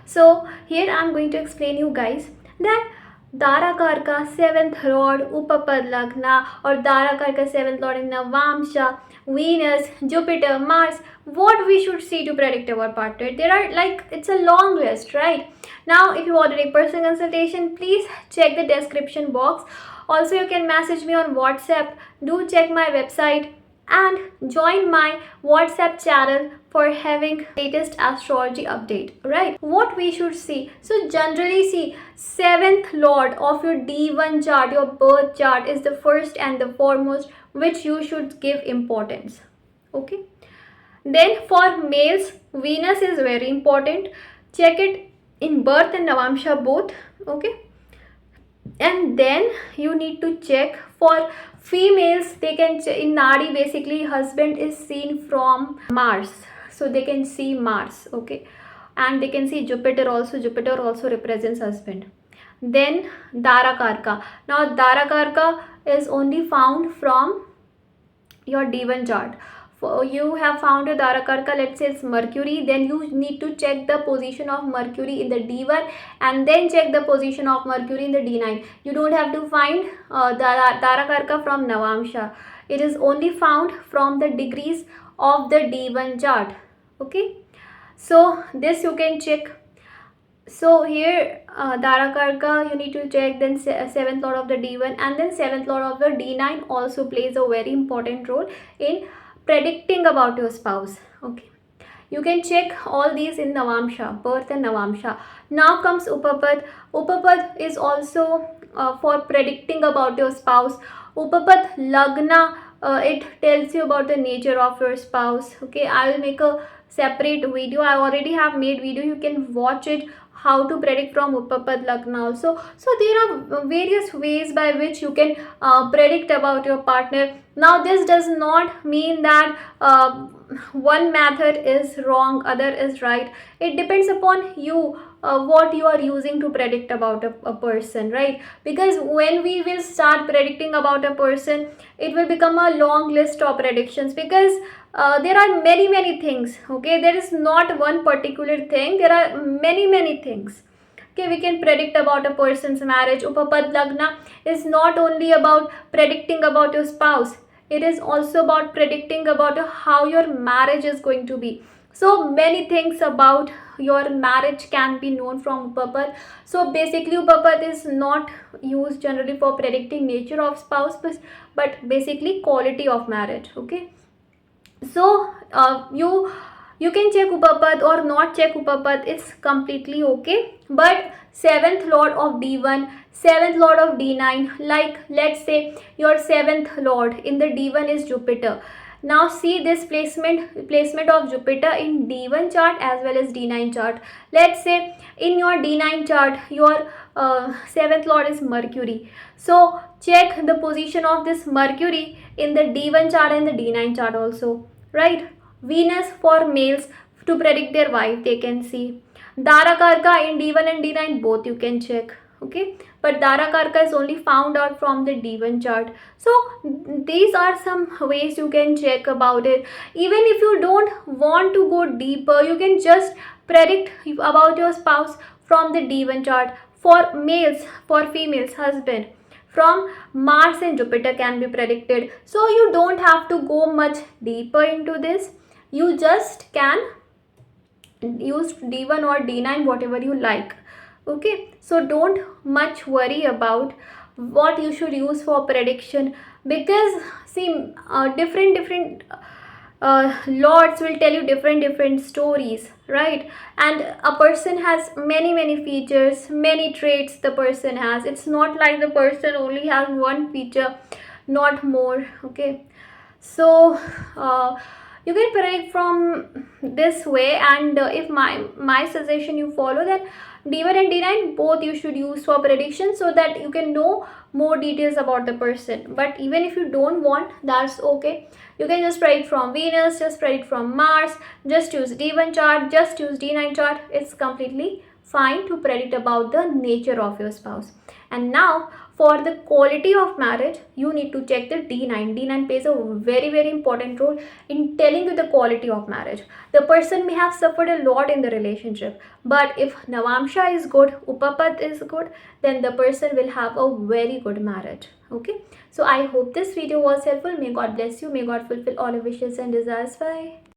So here I am going to explain you guys that Darakar ka 7th lord Upapad Lagna or Darakar ka 7th lord in Navamsha, Venus, Jupiter, Mars, what we should see to predict our partner. There are like, it's a long list, right? Now if you wanted a personal consultation, please check the description box. Also you can message me on WhatsApp. Do check my website and join my WhatsApp channel for having latest astrology update. Right, what we should see, so generally see 7th lord of your D1 chart, your birth chart, is the first and the foremost which you should give importance. Okay, then for males, Venus is very important. Check it in birth and Navamsha both. Okay, and then you need to check for females. They can in Nadi, basically husband is seen from Mars, so they can see Mars. Okay, and they can see Jupiter also. Jupiter also represents husband. Then Darakarka. Now Darakarka is only found from your D1 chart. For you have found your Darakarka, let's say it's Mercury, then you need to check the position of Mercury in the D1 and then check the position of Mercury in the D9. You don't have to find Darakarka from Navamsha. It is only found from the degrees of the D1 chart. Okay, so this you can check. So here Darakarka you need to check, then 7th lord of the D1 and then 7th lord of the D9 also plays a very important role in predicting about your spouse. Okay, you can check all these in Navamsha, birth and Navamsha. Now comes Upapad. Upapad is also for predicting about your spouse. Upapad Lagna, it tells you about the nature of your spouse. Okay, I will make a separate video. I already have made video, you can watch it, how to predict from Upapad Lagna also. So there are various ways by which you can predict about your partner. Now this does not mean that one method is wrong, other is right. It depends upon you, what you are using to predict about a person, right? Because when we will start predicting about a person, it will become a long list of predictions, because there are many things. Okay, there is not one particular thing, there are many things. Okay, we can predict about a person's marriage. Upapad Lagna is not only about predicting about your spouse, it is also about predicting about how your marriage is going to be. So many things about your marriage can be known from Upapad. So basically Upapad is not used generally for predicting nature of spouse, but basically quality of marriage. Okay, so you can check Upapad or not check Upapad, it's completely okay. But 7th lord of D1, 7th lord of D9, like let's say your 7th lord in the D1 is Jupiter. Now see this placement of Jupiter in D1 chart as well as D9 chart. Let's say in your D9 chart your 7th lord is Mercury. So check the position of this Mercury in the D1 chart and the D9 chart also, right? Venus for males, to predict their wife they can see. Darakarka in D1 and D9 both you can check. Okay, but Darakarka is only found out from the D1 chart. So these are some ways you can check about it. Even if you don't want to go deeper, you can just predict about your spouse from the D1 chart. For males, for females, husband from Mars and Jupiter can be predicted. So you don't have to go much deeper into this. You just can use D1 or D9, whatever you like. Okay, so don't much worry about what you should use for prediction, because see different lords will tell you different stories, right? And a person has many features, many traits the person has. It's not like the person only has one feature, not more. Okay, so you can predict from this way, and if my suggestion you follow, then D1 and D9 both you should use for prediction, so that you can know more details about the person. But even if you don't want, that's okay. You can just predict from Venus, just predict from Mars, just use D1 chart, just use D9 chart. It's completely fine to predict about the nature of your spouse. And now for the quality of marriage, you need to check the D9. D9 plays a very, very important role in telling you the quality of marriage. The person may have suffered a lot in the relationship, but if Navamsha is good, Upapad is good, then the person will have a very good marriage. Okay, so I hope this video was helpful. May God bless you. May God fulfill all your wishes and desires. Bye.